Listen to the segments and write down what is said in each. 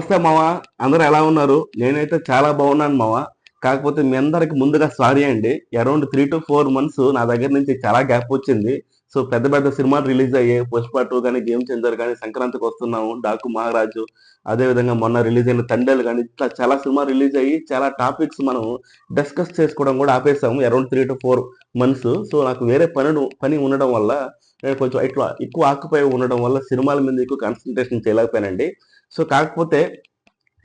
నమస్తే మావ. అందరూ ఎలా ఉన్నారు? నేనైతే చాలా బాగున్నాను మావ. కాకపోతే మీ అందరికి ముందుగా సారీ అండి. అరౌండ్ 3 to 4 months నా దగ్గర నుంచి చాలా గ్యాప్ వచ్చింది. సో పెద్ద పెద్ద సినిమాలు రిలీజ్ అయ్యాయి. 'పుష్ప 2' కానీ, 'గేమ్ చేంజర్' కానీ, సంక్రాంతికి వస్తున్నాము, 'డాకు మహారాజు', అదేవిధంగా మొన్న రిలీజ్ అయిన 'తండేల్' కానీ, ఇట్లా చాలా సినిమా రిలీజ్ అయ్యి చాలా టాపిక్స్ మనం డిస్కస్ చేసుకోవడం కూడా ఆపేసాము అరౌండ్ 3 to 4 months. సో నాకు వేరే పని ఉండడం వల్ల నేను కొంచెం ఇట్లా ఎక్కువ ఆక్యుపై ఉండడం వల్ల సినిమాల మీద ఎక్కువ కాన్సన్ట్రేషన్ చేయలేకపోయానండి. సో కాకపోతే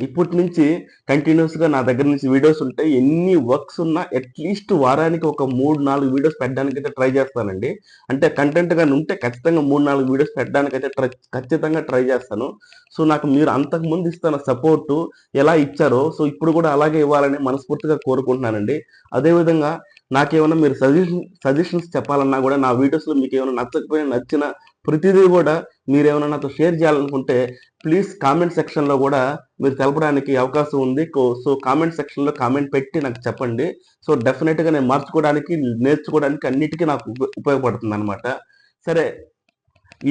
ఇప్పటి నుంచి కంటిన్యూస్గా నా దగ్గర నుంచి వీడియోస్ ఉంటాయి. ఎన్ని వర్క్స్ ఉన్నా అట్లీస్ట్ వారానికి ఒక 3-4 వీడియోస్ పెట్టడానికి అయితే ట్రై చేస్తానండి. అంటే కంటెంట్ గా ఉంటే ఖచ్చితంగా 3-4 వీడియోస్ పెట్టడానికి అయితే ఖచ్చితంగా ట్రై చేస్తాను. సో నాకు మీరు అంతకు ముందు ఇస్తున్న సపోర్ట్ ఎలా ఇచ్చారో సో ఇప్పుడు కూడా అలాగే ఇవ్వాలని మనస్ఫూర్తిగా కోరుకుంటున్నానండి. అదేవిధంగా నాకేమైనా మీరు సజెషన్స్ చెప్పాలన్నా కూడా నా వీడియోస్లో మీకు ఏమైనా నచ్చకపోయినా నచ్చిన ప్రతిదీ కూడా మీరేమైనా నాతో షేర్ చేయాలనుకుంటే ప్లీజ్ కామెంట్ సెక్షన్లో కూడా మీరు తెలపడానికి అవకాశం ఉంది. సో కామెంట్ సెక్షన్లో కామెంట్ పెట్టి నాకు చెప్పండి. సో డెఫినెట్గా నేను మార్చుకోవడానికి, నేర్చుకోవడానికి అన్నిటికీ నాకు ఉపయోగపడుతుంది అనమాట. సరే,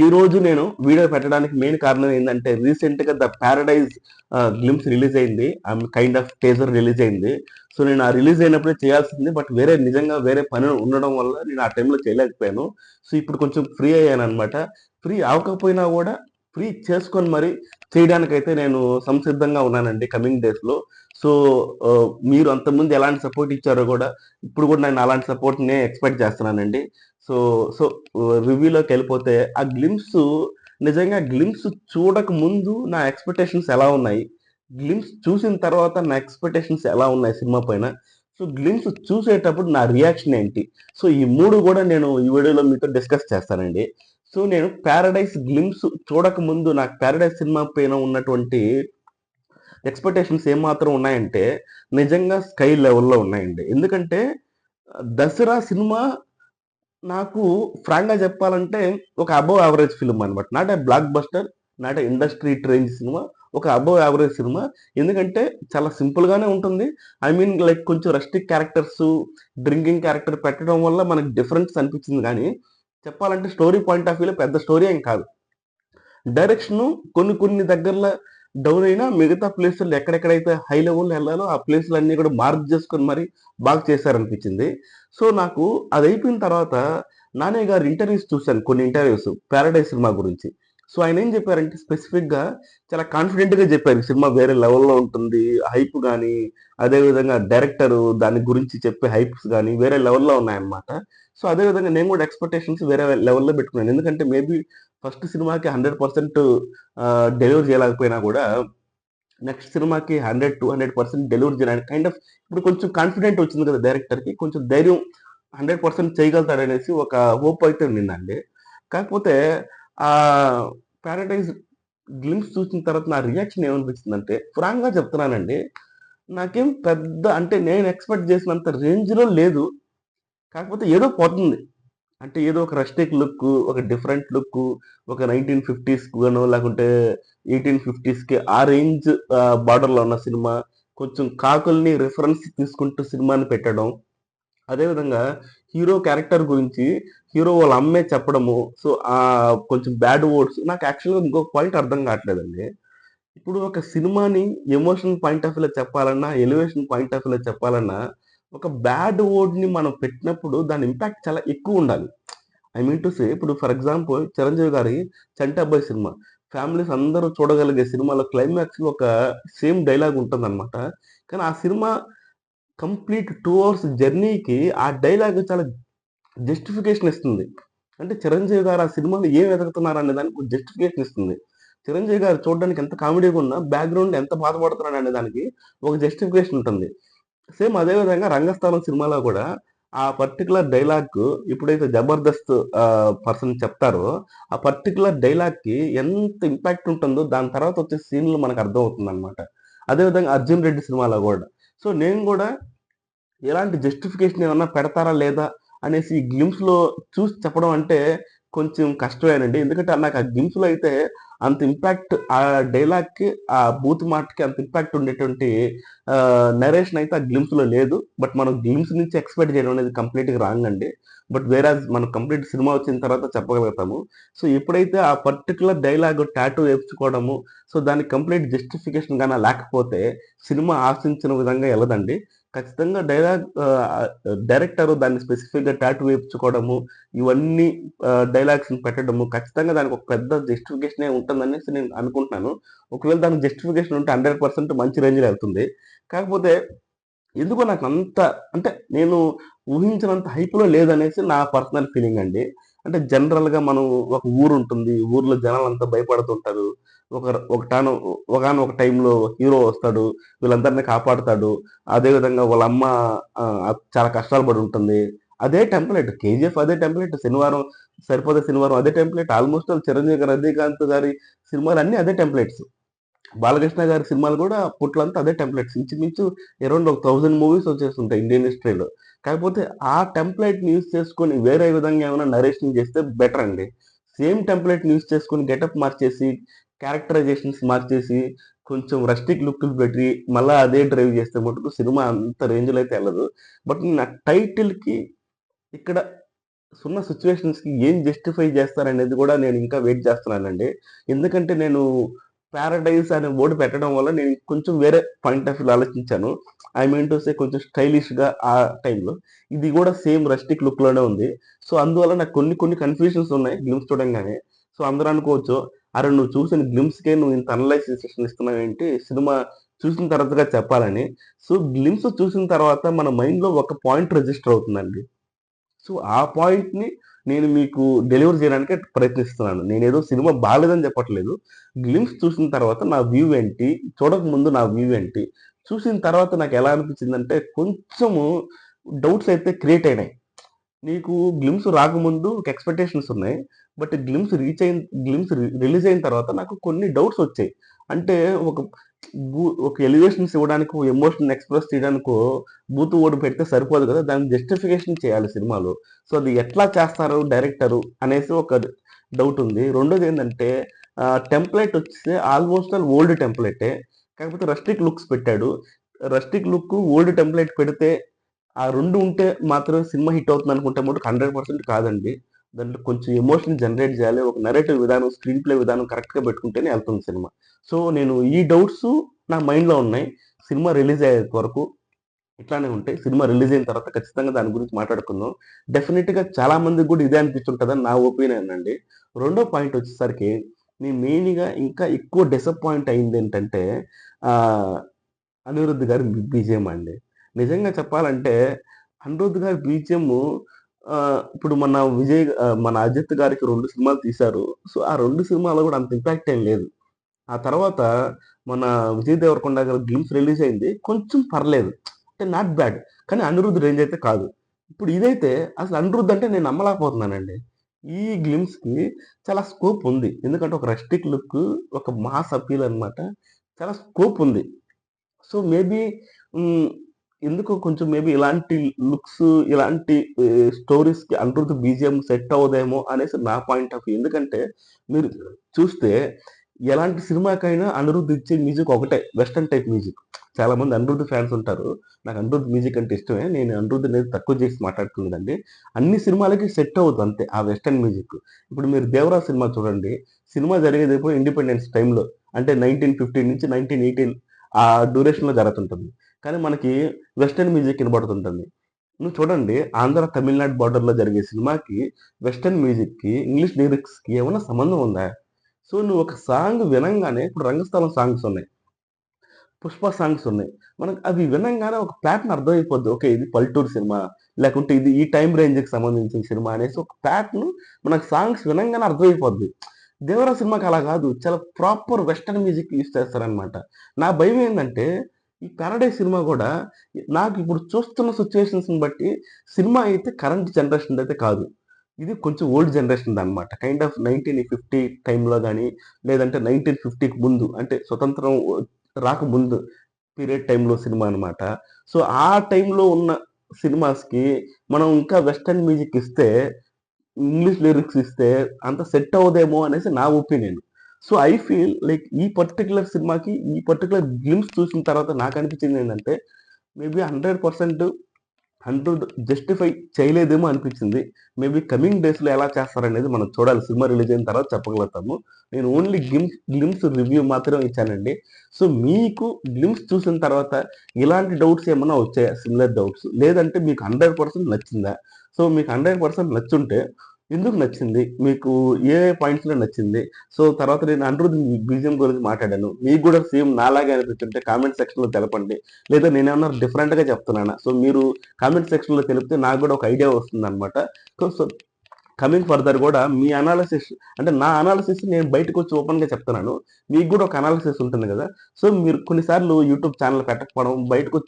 ఈ రోజు నేను వీడియో పెట్టడానికి మెయిన్ కారణం ఏంటంటే రీసెంట్గా ద ప్యారడైజ్ గ్లిమ్స్ రిలీజ్ అయింది. కైండ్ ఆఫ్ టేజర్ రిలీజ్ అయింది. సో నేను ఆ రిలీజ్ అయినప్పుడే చేయాల్సింది, బట్ నిజంగా వేరే పని ఉండడం వల్ల నేను ఆ టైంలో చేయలేకపోయాను. సో ఇప్పుడు కొంచెం ఫ్రీ అయ్యాను అనమాట. ఫ్రీ అవ్వకపోయినా కూడా ఫ్రీ చేసుకొని మరి చేయడానికైతే నేను సంసిద్ధంగా ఉన్నానండి కమింగ్ డేస్లో. సో మీరు అంతకుముందు ఎలాంటి సపోర్ట్ ఇచ్చారో కూడా ఇప్పుడు కూడా నేను అలాంటి సపోర్ట్ని ఎక్స్పెక్ట్ చేస్తున్నానండి. సో సో రివ్యూలోకి వెళ్ళిపోతే ఆ గ్లిమ్స్, నిజంగా గ్లిమ్స్ చూడక ముందు నా ఎక్స్పెక్టేషన్స్ ఎలా ఉన్నాయి, గ్లిమ్స్ చూసిన తర్వాత నా ఎక్స్పెక్టేషన్స్ ఎలా ఉన్నాయి సినిమా పైన, సో గ్లిమ్స్ చూసేటప్పుడు నా రియాక్షన్ ఏంటి, సో ఈ మూడు కూడా నేను ఈ వీడియోలో మీతో డిస్కస్ చేస్తానండి. సో నేను ప్యారడైస్ గ్లిమ్స్ చూడక ముందు నాకు ప్యారడైస్ సినిమా పైన ఉన్నటువంటి ఎక్స్పెక్టేషన్స్ ఏమాత్రం ఉన్నాయంటే నిజంగా స్కై లెవెల్లో ఉన్నాయండి. ఎందుకంటే దసరా సినిమా నాకు ఫ్రాంక్గా చెప్పాలంటే ఒక అబవ్ యావరేజ్ ఫిల్మ్ అనమాట. Not a block buster, not a industry range cinema, ఒక అబవ్ యావరేజ్ సినిమా. ఎందుకంటే చాలా సింపుల్గానే ఉంటుంది. ఐ మీన్ లైక్ కొంచెం రస్టిక్ క్యారెక్టర్స్, డ్రింకింగ్ క్యారెక్టర్ పెట్టడం వల్ల మనకి డిఫరెన్స్ అనిపించింది. కానీ చెప్పాలంటే స్టోరీ పాయింట్ ఆఫ్ వ్యూలో పెద్ద స్టోరీ ఏం కాదు. డైరెక్షన్ కొన్ని దగ్గరలో డౌన్ అయినా మిగతా ప్లేసులు ఎక్కడెక్కడైతే హై లెవెల్లో వెళ్ళాలో ఆ ప్లేసులు అన్నీ కూడా మార్క్ చేసుకొని మరి బాగా చేశారనిపించింది. సో నాకు అది అయిపోయిన తర్వాత నాని గారి ఇంటర్వ్యూస్ చూశాను, కొన్ని ఇంటర్వ్యూస్ ప్యారడైజ్ సినిమా గురించి. సో ఆయన ఏం చెప్పారంటే స్పెసిఫిక్గా చాలా కాన్ఫిడెంట్గా చెప్పారు ఈ సినిమా వేరే లెవెల్లో ఉంటుంది, హైప్ కానీ అదేవిధంగా డైరెక్టర్ దాని గురించి చెప్పే హైప్స్ కానీ వేరే లెవెల్లో ఉన్నాయన్నమాట. సో అదేవిధంగా నేను కూడా ఎక్స్పెక్టేషన్స్ వేరే లెవెల్లో పెట్టుకున్నాను. ఎందుకంటే మేబీ ఫస్ట్ సినిమాకి 100% డెలివరీ చేయలేకపోయినా కూడా నెక్స్ట్ సినిమాకి 100-200% డెలివరీ చేయడానికి కైండ్ ఆఫ్ ఇప్పుడు కొంచెం కాన్ఫిడెంట్ వచ్చింది కదా డైరెక్టర్కి, కొంచెం ధైర్యం 100% చేయగలుగుతాడనేసి ఒక హోప్ అయితే ఉండిందండి. కాకపోతే ఆ ప్యారడైజ్ గ్లిమ్స్ చూసిన తర్వాత నా రియాక్షన్ ఏమనిపించిందంటే ఫ్రాంక్గా చెప్తున్నానండి, నాకేం పెద్ద అంటే నేను ఎక్స్పెక్ట్ చేసినంత రేంజ్లో లేదు. కాకపోతే ఏదో పోతుంది. అంటే ఏదో ఒక రస్టిక్ లుక్, ఒక డిఫరెంట్ లుక్, ఒక 1950s గానో లేకుంటే 1850స్‌కి ఆ రేంజ్ బార్డర్‌లో ఉన్న సినిమా. కొంచెం కాకుల్ని రిఫరెన్స్ తీసుకుంటూ సినిమాని పెట్టడం. అదేవిధంగా హీరో క్యారెక్టర్ గురించి హీరో వాళ్ళ అమ్మే చెప్పడము. సో కొంచెం బ్యాడ్ వర్డ్స్ నాకు యాక్చువల్‌గా ఇంకొక పాయింట్ అర్థం కావట్లేదండి. ఇప్పుడు ఒక సినిమాని ఎమోషనల్ పాయింట్ ఆఫ్ వ్యూలో చెప్పాలన్నా, ఎలివేషన్ పాయింట్ ఆఫ్ వ్యూలో చెప్పాలన్నా, ఒక బ్యాడ్ వర్డ్‌ని మనం పెట్టినప్పుడు దాని ఇంపాక్ట్ చాలా ఎక్కువుండాలి. ఐ మీన్ టు సే ఇప్పుడు ఫర్ ఎగ్జాంపుల్ 'చిరంజీవి' గారి 'చంటి సినిమా. ఫ్యామిలీస్ అందరూ చూడగలిగే సినిమాలో క్లైమాక్స్‌లో ఒక సేమ్ డైలాగ్ ఉంటుందన్నమాట. కానీ ఆ సినిమా కంప్లీట్ 2 అవర్స్ జర్నీకి ఆ డైలాగ్ చాలా జస్టిఫికేషన్ ఇస్తుంది. అంటే 'చిరంజీవి' గారు ఆ సినిమాలో ఏం వెతుకుతున్నారనే దానికి ఒక జస్టిఫికేషన్ ఇస్తుంది. 'చిరంజీవి' గారు చూడడానికి ఎంత కామెడీగా ఉన్నా బ్యాక్‌గ్రౌండ్ ఎంత బాధపడుతున్నాడనే దానికి ఒక జస్టిఫికేషన్ ఉంటుంది. సేమ్ అదే విధంగా 'రంగస్థలం' సినిమాలో కూడా ఆ పర్టిక్యులర్ డైలాగ్‌కు ఎప్పుడైతే 'జబర్దస్త్' పర్సన్ చెప్తారో, ఆ పర్టిక్యులర్ డైలాగ్‌కి ఎంత ఇంపాక్ట్ ఉంటుందో దాని తర్వాత వచ్చే సీన్‌లో మనకు అర్థమవుతుందనమాట. అదేవిధంగా 'అర్జున్ రెడ్డి' సినిమాలో గూడా. సో నేను గూడా ఎలాంటి జస్టిఫికేషన్ ఏమన్నా పెడతారా లేదా అనేసి ఈ గ్లిమ్స్‌లో చూసి చెప్పడం అంటే కొంచెం కష్టమేనండి. ఎందుకంటే నాకు ఆ గ్లిమ్స్‌లో అయితే అంత ఇంపాక్ట్ ఆ డైలాగ్‌కి, ఆ బూత్ మాటకి అంత ఇంపాక్ట్ ఉండేటువంటి నరేషన్ అయితే ఆ గ్లిమ్స్‌లో లేదు. బట్ మనం గ్లిమ్స్ నుంచి ఎక్స్‌పెక్ట్ చేయడం అనేది కంప్లీట్‌గా రాంగ్ అండి. బట్ వేరాజ్ మనం కంప్లీట్ సినిమా వచ్చిన తర్వాత చెప్పగలుగుతాము. సో, ఎప్పుడైతే ఆ పర్టిక్యులర్ డైలాగ్ టాటూ ఏపించుకోవడము, సో, దానికి కంప్లీట్ జస్టిఫికేషన్ గాన లేకపోతే సినిమా ఆశించిన విధంగా ఎళ్ళదండి. ఖచ్చితంగా డైరెక్టర్ దాన్ని స్పెసిఫిక్‌గా టాటూ ఏపించుకోవడము, ఇవన్నీ డైలాగ్స్‌ని పెట్టడము, ఖచ్చితంగా దానికి ఒక పెద్ద జస్టిఫికేషనే ఉంటుందనేసి నేను అనుకుంటున్నాను. ఒకవేళ దానికి జస్టిఫికేషన్ ఉంటే 100% మంచి రేంజ్‌లో ఎళ్తుంది. కాకపోతే ఎందుకో నాకంత అంటే నేను ఊహించినంత హైప్‌లో లేదనేసి నా పర్సనల్ ఫీలింగ్ అండి. అంటే జనరల్‌గా మనం ఒక ఊరుంటుంది. ఊర్లో జనాలంతా భయపడుతుంటారు. ఒకటాను ఒకానొక టైంలో హీరో వస్తాడు. వీళ్ళందరిని కాపాడుతాడు. అదే విధంగా వాళ్ళ అమ్మ చాలా కష్టాలు పడి ఉంటుంది. అదే టెంప్లేట్. 'కేజీఎఫ్' అదే టెంప్లేట్. 'శనివారం' అదే టెంప్లేట్. ఆల్‌మోస్ట్ ఆల్ 'చిరంజీవి' గారు, 'రజనీకాంత్' గారి సినిమాలన్నీ అదే టెంప్లేట్స్. బాలకృష్ణ గారి సినిమాలు కూడా అప్పట్లంతా అదే టెంప్లెట్స్. ఇంచుమించు అరౌండ్ ఒక 1000 మూవీస్ వచ్చేస్తుంటాయి ఇండియన్ హిస్టరీలో. కాకపోతే ఆ టెంప్లెట్‌ని యూజ్ చేసుకొని వేరే విధంగా ఏమైనా నరేషన్ చేస్తే బెటర్ అండి. సేమ్ టెంప్లెట్‌ని యూజ్ చేసుకొని గెటప్ మార్చేసి, క్యారెక్టరైజేషన్స్ మార్చేసి, కొంచెం రస్టిక్ లుక్‌లు పెట్టి, మళ్ళా అదే డ్రైవ్ చేస్తే మటుకు సినిమా అంత రేంజ్‌లో అయితే ఎళ్ళదు. బట్ నా టైటిల్‌కి ఇక్కడ ఉన్న సిట్యుయేషన్స్‌కి ఏం జస్టిఫై చేస్తారనేది కూడా నేను ఇంకా వెయిట్ చేస్తున్నానండి. ఎందుకంటే నేను 'పారడైజ్' అనే వర్డ్ పెట్టడం వల్ల నేను కొంచెం వేరే పాయింట్ ఆఫ్ వ్యూలో ఆలోచించాను. ఐ మీన్ టు సే కొంచెం స్టైలిష్‌గా ఆ టైంలో. ఇది కూడా సేమ్ రస్టిక్ లుక్‌లోనే ఉంది. సో, అందువల్ల నాకు కొన్ని కొన్ని కన్‌ఫ్యూజన్స్ ఉన్నాయి గ్లిమ్స్ చూడంగానే. సో, అందరూ అనుకోవచ్చు, "అరె! నువ్వు చూసిన గ్లిమ్స్‌కే నువ్వు ఇంత అనలైజేషన్ ఇస్తున్నావేంటి? సినిమా చూసిన తర్వాతగా చెప్పాలని." సో, గ్లిమ్స్ చూసిన తర్వాత మన మైండ్‌లో ఒక పాయింట్ రిజిస్టర్ అవుతుందండి. సో, ఆ పాయింట్‌ని నేను మీకు డెలివర్ చేయడానికే ప్రయత్నిస్తున్నాను. నేనేదో సినిమా బాలేదని చెప్పట్లేదు. గ్లింప్స్ చూసిన తర్వాత నా వ్యూ ఏంటి? చూడకముందు నా వ్యూ ఏంటి? చూసిన తర్వాత నాకెలా అనిపించిందంటే కొంచెము డౌట్స్ అయితే క్రియేట్ అయినాయి. నీకు గ్లిమ్స్ రాకముందు ఒక ఎక్స్‌పెక్టేషన్స్ ఉన్నాయి. బట్ గ్లిమ్స్ రిలీజ్ అయిన తర్వాత నాకు కొన్ని డౌట్స్ వచ్చాయి. అంటే ఒక ఒక ఎలివేషన్స్ ఇవ్వడానికో, ఎమోషన్ ఎక్స్‌ప్రెస్ చేయడానికో బూతు వర్డ్ పెడితే సరిపోదు కదా! దానికి జస్టిఫికేషన్ చేయాలి సినిమాలో. సో, అది ఎట్లా చేస్తారు డైరెక్టరు అనేసి ఒక డౌట్ ఉంది. రెండోదేంటంటే టెంప్లేట్ వచ్చేసి ఆల్‌మోస్ట్ ఆల్ ఓల్డ్ టెంప్లేటే. కాకపోతే రస్టిక్ లుక్స్ పెట్టాడు. రస్టిక్ లుక్, ఓల్డ్ టెంప్లేట్ పెడితే ఆ 2 ఉంటే మాత్రమే సినిమా హిట్ అవుతుందనుకుంటే మటుకు 100% కాదండి. దాంట్లో కొంచెం ఎమోషన్ జనరేట్ చేయాలి. ఒక నరేటివ్ విధానం, స్క్రీన్ ప్లే విధానం కరెక్ట్‌గా పెట్టుకుంటేనే ఎళ్తుంది సినిమా. సో, నేను ఈ డౌట్స్ నా మైండ్‌లో ఉన్నాయి. సినిమా రిలీజ్ అయ్యేంత వరకు ఇట్లానే ఉంటాయి. సినిమా రిలీజ్ అయిన తర్వాత ఖచ్చితంగా దాని గురించి మాట్లాడుకుందాం. డెఫినిట్‌గా చాలా మందికి కూడా ఇదే అనిపిస్తుంటదని నా ఒపీనియన్ అండి. రెండో పాయింట్ వచ్చేసరికి నేను మెయిన్‌గా ఇంకా ఎక్కువ డిసప్పాయింట్ అయిందేంటంటే ఆహ్, అనిరుద్ గారి బీజీఎం అండి. నిజంగా చెప్పాలంటే అనిరుద్ గారి బీజీఎమ్ ఇప్పుడు మన అజిత్ గారికి 2 సినిమాలు తీశారు. సో, ఆ 2 సినిమాలో కూడా అంత ఇంపాక్ట్ ఏం లేదు. ఆ తర్వాత మన 'విజయ్ దేవరకొండ' గారి 'గ్లిమ్స్' రిలీజ్ అయింది. కొంచెం పర్లేదు. అంటే నాట్ బ్యాడ్. కానీ అనిరుద్ రేంజ్ అయితే కాదు. ఇప్పుడు ఇదైతే అసలు అనిరుద్ అంటే నేను నమ్మలేకపోతున్నానండి. ఈ 'గ్లిమ్స్‌కి' చాలా స్కోప్ ఉంది. ఎందుకంటే ఒక రస్టిక్ లుక్, ఒక మాస్ అపీల్ అన్నమాట. చాలా స్కోప్ ఉంది. సో, మేబీ హ్మ్. ఎందుకో కొంచెం మేబీ ఇలాంటి లుక్స్, ఇలాంటి స్టోరీస్‌కి అనిరుద్ బీజీఎం సెట్ అవ్వదేమో అనేసి నా పాయింట్ ఆఫ్ వ్యూ. ఎందుకంటే మీరు చూస్తే ఎలాంటి సినిమాకైనా అనిరుద్ ఇచ్చే మ్యూజిక్ ఒకటే. Western type music. చాలామంది అనిరుద్ ఫ్యాన్స్ ఉంటారు. నాకు అనిరుద్ మ్యూజిక్ అంటే ఇష్టమే. నేను అనిరుద్ అనేది తక్కువ చేసి మాట్లాడుతున్నదండి. అన్ని సినిమాలకి సెట్ అవ్వదు అంతే ఆ వెస్టర్న్ మ్యూజిక్. ఇప్పుడు మీరు 'దేవరా' సినిమా చూడండి. సినిమా జరిగేదేమో ఇండిపెండెన్స్ టైమ్‌లో. అంటే 1915 నుంచి 1918 ఆ డ్యూరేషన్‌లో జరుగుతుంటుంది. కానీ మనకి వెస్టర్న్ మ్యూజిక్ ఇనబడుతుంటుంది. నువ్వు చూడండి ఆంధ్ర, తమిళనాడు బోర్డర్‌లో జరిగే సినిమాకి, వెస్టర్న్ మ్యూజిక్‌కి, ఇంగ్లీష్ లిరిక్స్‌కి ఏమన్నా సంబంధం ఉందా? సో, నువ్వు ఒక సాంగ్ వినంగానే ఇప్పుడు 'రంగస్థలం' సాంగ్స్ ఉన్నాయి. 'పుష్ప' సాంగ్స్ ఉన్నాయి. మనకు అవి వినంగానే ఒక ప్యాటర్న్ అర్థమైపోద్ది. ఓకే. ఇది పల్లెటూరు సినిమా. లేకుంటే ఇది ఈ టైమ్ రేంజ్‌కి సంబంధించిన సినిమా అనేసి ఒక ప్యాటర్న్ మనకు సాంగ్స్ వినంగానే అర్థమైపోద్ది. 'దేవరా' సినిమాకి అలా కాదు. చాలా ప్రాపర్ వెస్టర్న్ మ్యూజిక్ యూజ్ చేస్తారనమాట. నా భయం ఏందంటే ఈ 'పారడైజ్' సినిమా కూడా నాకు ఇప్పుడు చూస్తున్న సిట్యుయేషన్స్‌ని బట్టి సినిమా అయితే కరెంట్ జనరేషన్‌ది అయితే కాదు. ఇది కొంచెం ఓల్డ్ జనరేషన్‌దనమాట. కైండ్ ఆఫ్ 1950 టైమ్‌లో గాని, లేదంటే 1950కి ముందు అంటే స్వతంత్రం రాకముందు పీరియడ్ టైమ్‌లో సినిమా అనమాట. సో, ఆ టైమ్‌లో ఉన్న సినిమాస్‌కి మనం ఇంకా వెస్టర్న్ మ్యూజిక్ ఇస్తే ఇంగ్లీష్ లిరిక్స్ ఇస్తే అంత సెట్ అవ్వదేమో అనేసి నా opinion. So, I feel like ఈ పర్టిక్యులర్ సినిమాకి ఈ పర్టిక్యులర్ గ్లింప్స్ చూసిన తర్వాత నాకు అనిపించింది ఏంటంటే, మేబీ 100% 100 జస్టిఫై చేయలేదేమో అనిపించింది. మేబీ కమింగ్ డేస్‌లో ఎలా చేస్తారనేది మనం చూడాలి. సినిమా రిలీజ్ అయిన తర్వాత చెప్పగలుగుతాము. నేను ఓన్లీ గ్లింప్స్ రివ్యూ మాత్రమే ఇచ్చానండి. సో, మీకు గ్లింప్స్ చూసిన తర్వాత ఇలాంటి డౌట్స్ ఏమన్నా వచ్చాయా? Similar doubts. లేదంటే మీకు 100% నచ్చిందా? సో, మీకు 100% నచ్చుంటే ఎందుకు నచ్చింది? మీకు ఏ పాయింట్స్‌లో నచ్చింది? సో, తర్వాత నేను అనిరుద్ బీజీఎం గురించి మాట్లాడాను. మీకు గూడా సేమ్ నాలాగే అనిపించుంటే కామెంట్ సెక్షన్‌లో తెలపండి. లేదా నేనేమన్నా డిఫరెంట్‌గా చెప్తున్నానా? సో, మీరు కామెంట్ సెక్షన్‌లో తెలిపితే నాకు గూడా ఒక ఐడియా వస్తుందనమాట. సో, కమింగ్ ఫర్దర్ గూడా మీ అనాలిసిస్ అంటే నా అనాలిసిస్ నేను బయటకొచ్చి ఓపెన్‌గా చెప్తున్నాను. మీకు గూడా ఒక అనాలిసిస్ ఉంటుంది గదా! సో, మీరు కొన్ని సార్లు యూట్యూబ్ ఛానెల్ పెట్టకపోవడం, బయటకొచ్చి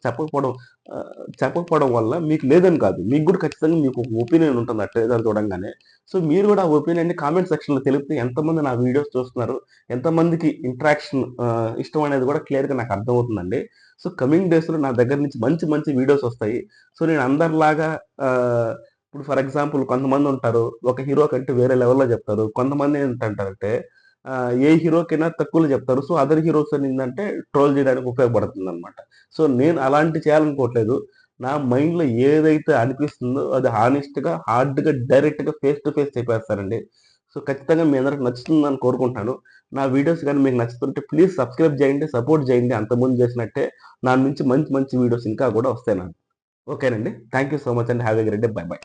చెప్పకపోవడం వల్ల మీకు లేదని కాదు. మీకు గూడా ఖచ్చితంగా మీకు ఒక ఒపీనియన్ ఉంటుంది ఆ ట్రైలర్ చూడంగానే. సో, మీరు గూడా ఆ ఒపీనియన్‌ని కామెంట్ సెక్షన్‌లో తెలిపితే ఎంతమంది నా వీడియోస్ చూస్తున్నారు, ఎంతమందికి ఇంటరాక్షన్ ఇష్టం అనేది గూడా క్లియర్‌గా నాకు అర్థమవుతుందండి. సో, కమింగ్ డేస్‌లో నా దగ్గర నుంచి మంచి మంచి వీడియోస్ వస్తాయి. సో, నేను అందరిలాగా ఆహ్ ఇప్పుడు ఫర్ ఎగ్జాంపుల్ కొంతమందుంటారు. ఒక హీరో కంటే వేరే లెవెల్‌లో జెప్తారు. కొంతమంది ఏంటంటారంటే ఏ హీరోకైనా తక్కువలో జెప్తారు. సో, అదర్ హీరోస్ ఏందంటే ట్రోల్ జేయడానికి ఉపయోగపడుతుందనమాట. సో, నేను అలాంటివి చేయాలనుకోవట్లేదు. నా మైండ్‌లో ఏదైతే అనిపిస్తుందో అది హానెస్ట్‌గా, హార్డ్‌గా, డైరెక్ట్‌గా ఫేస్ టు ఫేస్ చెప్పేస్తానండి. సో, ఖచ్చితంగా మీ అందరికి నచ్చుతుందని కోరుకుంటున్నాను. నా వీడియోస్ గాని మీకు నచ్చుతుంటే ప్లీజ్ సబ్స్క్రైబ్ జేయండి, సపోర్ట్ జేయండి. అంతకుముందు జేసినట్టే నా నుంచి మంచి మంచి వీడియోస్ ఇంకా గూడా వస్తాయి నాకు. ఓకేనండి. థాంక్ యూ సో మచ్ అండి. Have a great day. By by.